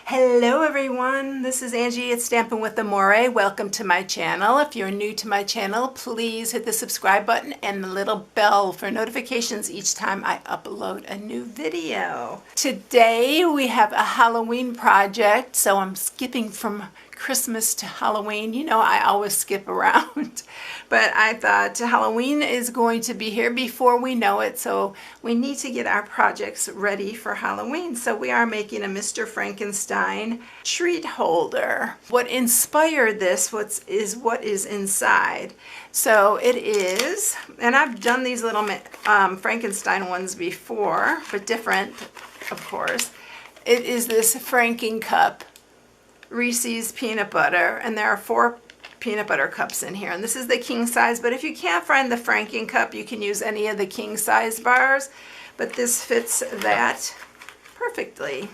Hello everyone, this is Angie at StampingWithAmore. Welcome to my channel. If you're new to my channel, please hit the subscribe button and the little bell for notifications each time I upload a new video. Today we have a Halloween project, so I'm skipping from Christmas to Halloween. You know, I always skip around. But I thought Halloween is going to be here before we know it, so we need to get our projects ready for Halloween. So we are making a Mr. Frankenstein treat holder. What inspired this is what is inside. So it is, and I've done these little Frankenstein ones before, but different, of course. It is this Franken cup, Resse's peanut butter, and there are 4 peanut butter cups in here, and this is the king size. But if you can't find the Franken cup, you can use any of the king size bars, but this fits that perfectly.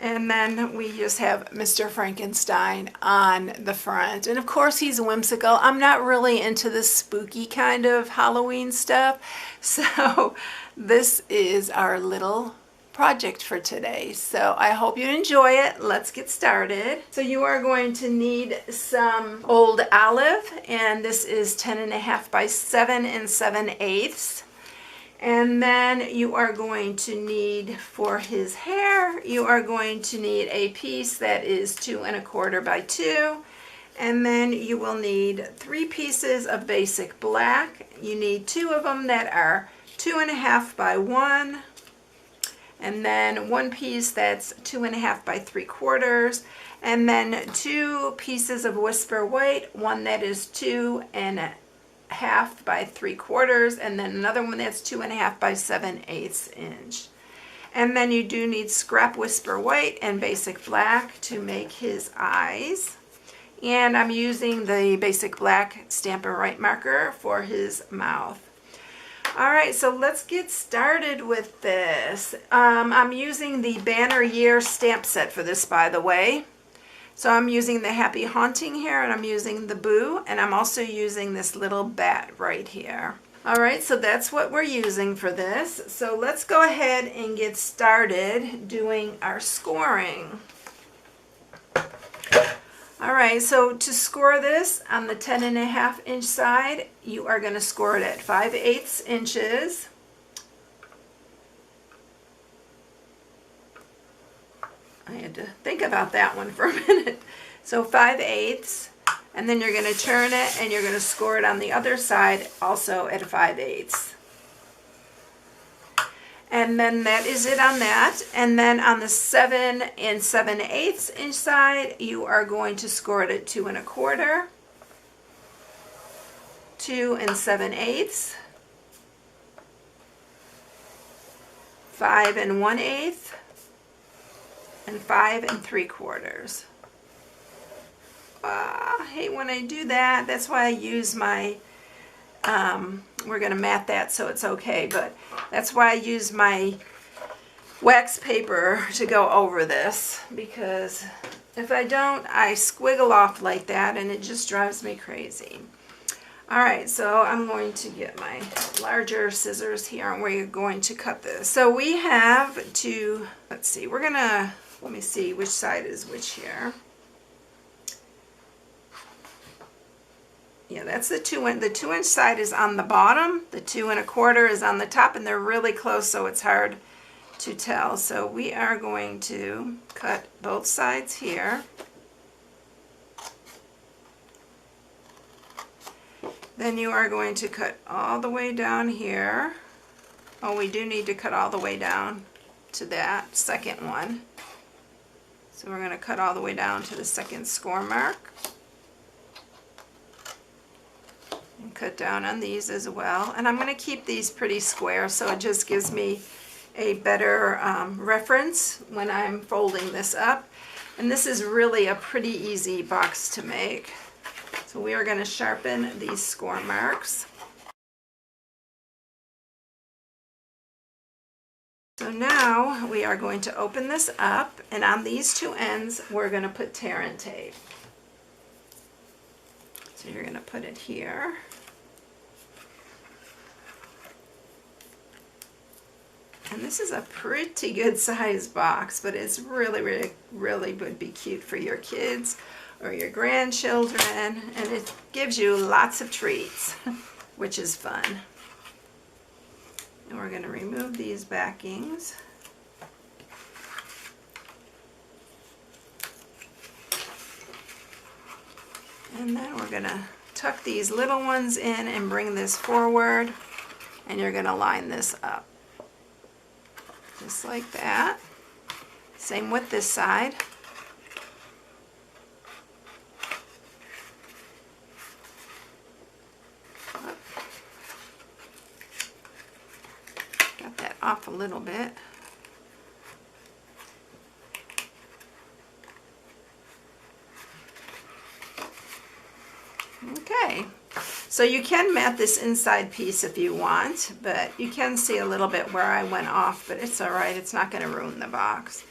And then we just have Mr. Frankenstein on the front, and of course he's whimsical. I'm not really into this spooky kind of Halloween stuff, so this is our little project for today. So I hope you enjoy it. Let's get started. So you are going to need some old olive, and this is 10.5 by 7 7/8. And then you are going to need, for his hair, you are going to need a piece that is 2 1/4 by 2. And then you will need 3 pieces of basic black. You need 2 of them that are 2 1/2 by 1. And then 1 piece that's 2 1/2 by 3/4, and then 2 pieces of whisper white, one that is 2 1/2 by 3/4, and then another one that's 2 1/2 by 7/8 inch. And then you do need scrap whisper white and basic black to make his eyes. And I'm using the basic black Stampin' Right marker for his mouth. Alright, so let's get started with this. I'm using the Banner Year stamp set for this, by the way. So I'm using the Happy Haunting here, and I'm using the Boo, and I'm also using this little bat right here. Alright, so that's what we're using for this. So let's go ahead and get started doing our scoring. Alright, so to score this on the 10.5 inch side, you are going to score it at 5/8 inches. I had to think about that one for a minute. So 5/8, and then you're going to turn it and you're going to score it on the other side also at 5/8. And then that is it on that. And then on the 7 7/8 inch side, you are going to score it at 2 1/4, 2 7/8, 5 1/8, and 5 3/4. I hate when I do that. That's why I use my we're going to mat that so it's okay, but that's why I use my wax paper to go over this, because if I don't, I squiggle off like that and it just drives me crazy. Alright, so I'm going to get my larger scissors here, and we're going to cut this. So we have to, let's see, let me see which side is which here. Yeah, that's the 2 inch. The 2 inch side is on the bottom. The 2 1/4 is on the top, and they're really close, so it's hard to tell. So we are going to cut both sides here. Then you are going to cut all the way down here. Oh, we do need to cut all the way down to that second one. So we're going to cut all the way down to the second score mark. And cut down on these as well. And I'm going to keep these pretty square, so it just gives me a better reference when I'm folding this up. And this is really a pretty easy box to make. So we are going to sharpen these score marks. So now we are going to open this up, and on these 2 ends we're going to put tear-in tape. So you're going to put it here. And this is a pretty good size box, but it's really, really, really would be cute for your kids or your grandchildren, and it gives you lots of treats, which is fun. And we're going to remove these backings. And then we're going to tuck these little ones in and bring this forward, and you're going to line this up. Just like that. Same with this side. Got that off a little bit. Okay, so you can mat this inside piece if you want, but you can see a little bit where I went off, but it's all right. It's not going to ruin the box.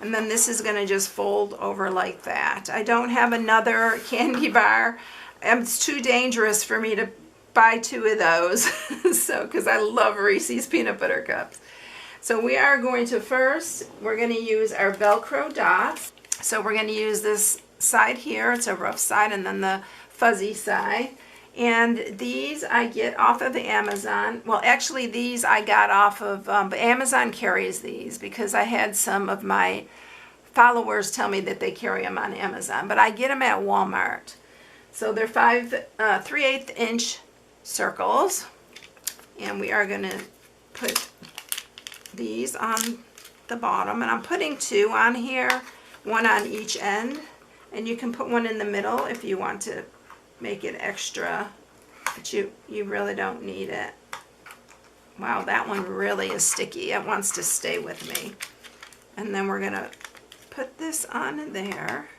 And then this is going to just fold over like that. I don't have another candy bar. It's too dangerous for me to buy 2 of those, so because I love Reese's peanut butter cups. So we are going to we're going to use our Velcro dots. So we're going to use this side here. It's a rough side, and then the fuzzy side. And these I get off of the Amazon. Well, actually these I got off of, Amazon carries these because I had some of my followers tell me that they carry them on Amazon, but I get them at Walmart. So they're 3/8 inch circles, and we are going to put these on the bottom, and I'm putting 2 on here, 1 on each end, and you can put 1 in the middle if you want to make it extra, but you really don't need it. Wow, that one really is sticky. It wants to stay with me. And then we're going to put this on there,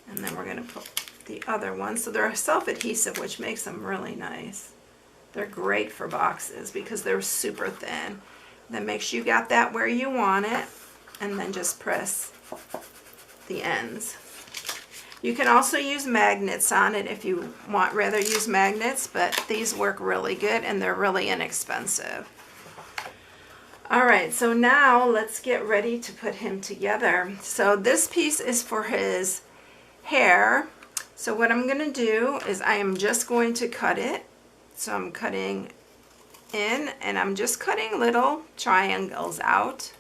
and then we're going to put the other one. So they're self-adhesive, which makes them really nice. They're great for boxes because they're super thin. Then make sure you got that where you want it, and then just press the ends. You can also use magnets on it if you rather use magnets, but these work really good and they're really inexpensive. All right, so now let's get ready to put him together. So this piece is for his hair. So what I'm going to do is I am just going to cut it. So I'm cutting in, and I'm just cutting little triangles out.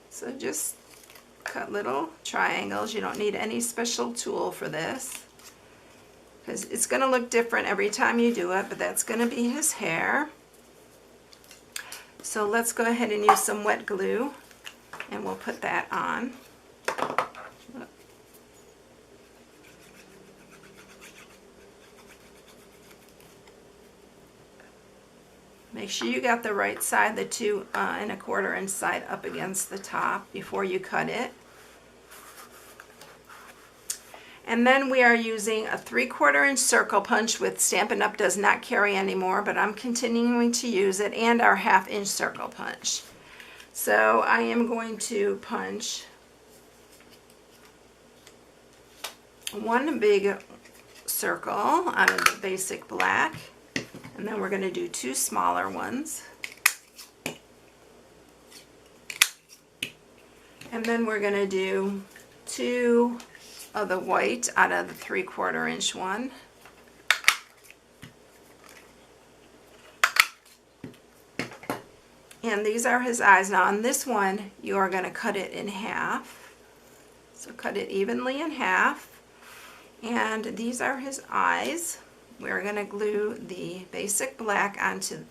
So just cut little triangles. You don't need any special tool for this because it's going to look different every time you do it, but that's going to be his hair. So let's go ahead and use some wet glue, and we'll put that on. Make sure you got the right side, the 2 1/4 inch side up against the top before you cut it. And then we are using a 3/4 inch circle punch, with Stampin' Up! Does not carry anymore, but I'm continuing to use it, and our 1/2 inch circle punch. So I am going to punch 1 big circle out of the basic black. And then we're going to do 2 smaller ones. And then we're going to do 2 of the white out of the 3/4 inch one. And these are his eyes. Now on this one, you are going to cut it in half. So cut it evenly in half. And these are his eyes. We're going to glue the basic black onto the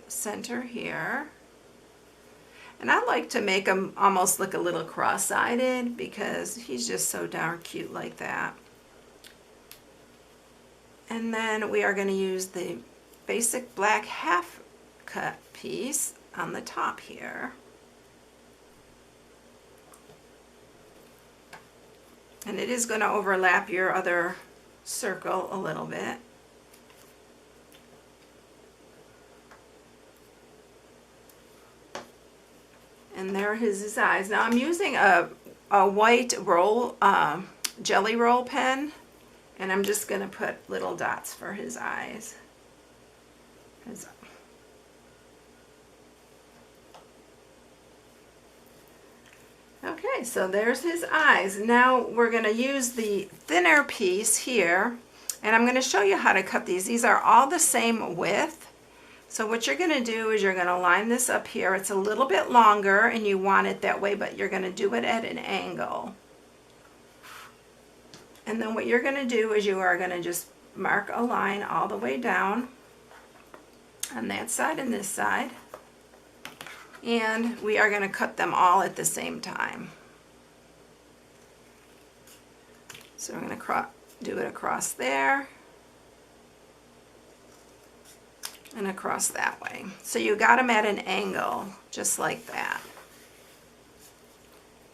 center here. And I like to make him almost look a little cross-eyed because he's just so darn cute like that. And then we are going to use the basic black half cut piece on the top here. And it is going to overlap your other circle a little bit. And there are his eyes. Now I'm using a white roll, jelly roll pen, and I'm just going to put little dots for his eyes. Okay, so there's his eyes. Now we're going to use the thinner piece here, and I'm going to show you how to cut these. These are all the same width. So what you're going to do is you're going to line this up here. It's a little bit longer and you want it that way, but you're going to do it at an angle. And then what you're going to do is you are going to just mark a line all the way down on that side and this side. And we are going to cut them all at the same time. So we're going to do it across there and across that way. So you got them at an angle, just like that.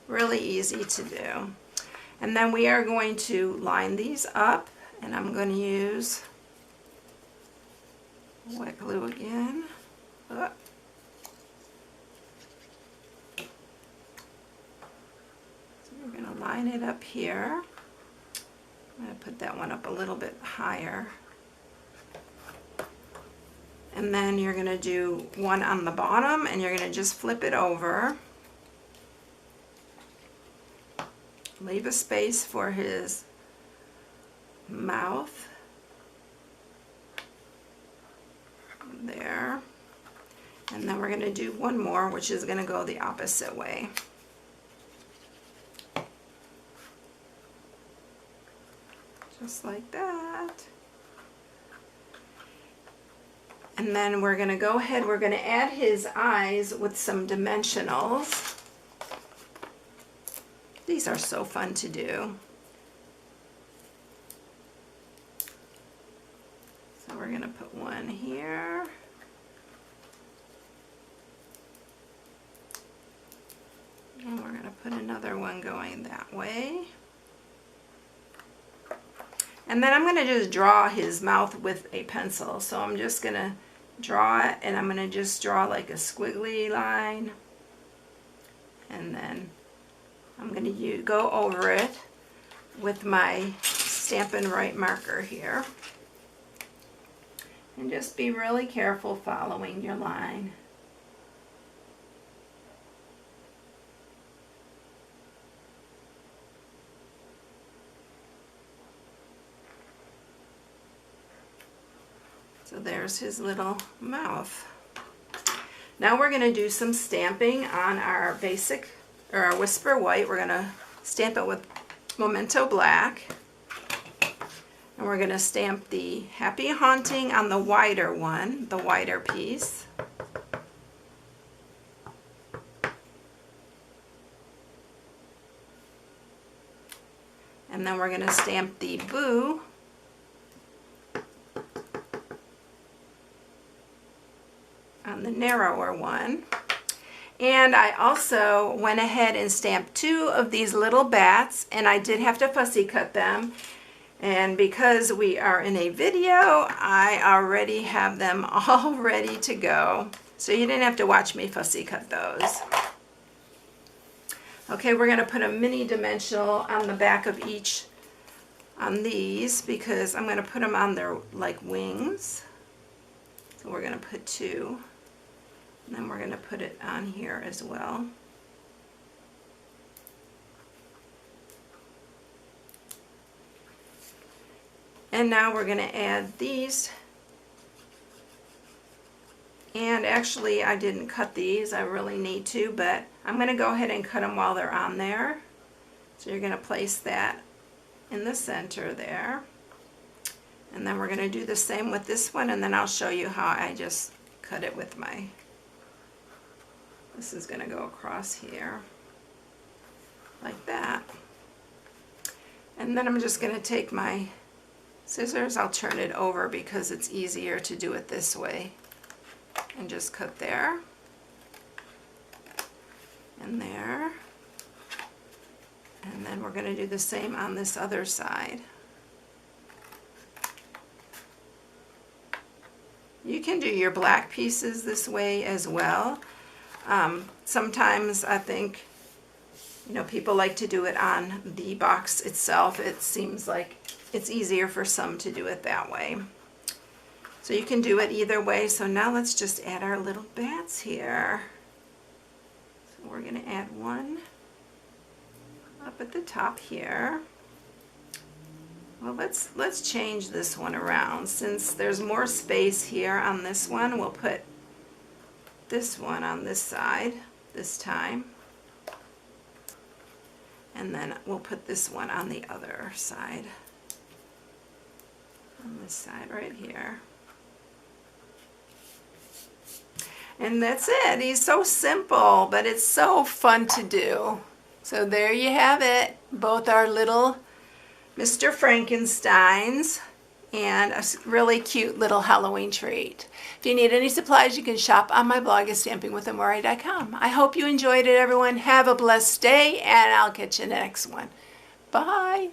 Really easy to do. And then we are going to line these up, and I'm going to use wet glue again. Oh. We're going to line it up here. I'm going to put that one up a little bit higher. And then you're going to do one on the bottom and you're going to just flip it over. Leave a space for his mouth. There. And then we're going to do one more, which is going to go the opposite way. Just like that. And then we're going to go ahead, we're going to add his eyes with some dimensionals. These are so fun to do. So we're going to put one here. And we're going to put another one going that way. And then I'm going to just draw his mouth with a pencil. So I'm just going to draw it, and I'm going to just draw like a squiggly line. And then I'm going to go over it with my Stampin' Right marker here. And just be really careful following your line. So there's his little mouth. Now we're going to do some stamping on our basic, or our Whisper White. We're going to stamp it with Memento Black. And we're going to stamp the Happy Haunting on the wider one, the wider piece. And then we're going to stamp the Boo on the narrower one. And I also went ahead and stamped two of these little bats, and I did have to fussy cut them. And because we are in a video, I already have them all ready to go. So you didn't have to watch me fussy cut those. Okay, we're going to put a mini dimensional on the back of each on these because I'm going to put them on their like wings. So we're going to put two. And then we're going to put it on here as well. And now we're going to add these. And actually I didn't cut these, I really need to, but I'm going to go ahead and cut them while they're on there. So you're going to place that in the center there. And then we're going to do the same with this one, and then I'll show you how I just cut it with my, this is going to go across here like that. And then I'm just going to take my scissors, I'll turn it over because it's easier to do it this way, and just cut there and there. And then we're going to do the same on this other side. You can do your black pieces this way as well. Sometimes I think, you know, people like to do it on the box itself. It seems like it's easier for some to do it that way. So you can do it either way. So now let's just add our little bats here. So we're going to add one up at the top here. Well, let's change this one around. Since there's more space here on this one, we'll put this one on this side this time. And then we'll put this one on the other side. On this side right here. And that's it. He's so simple, but it's so fun to do. So there you have it. Both our little Mr. Frankensteins and a really cute little Halloween treat. If you need any supplies, you can shop on my blog at StampingWithAmore.com. I hope you enjoyed it, everyone. Have a blessed day, and I'll catch you in the next one. Bye.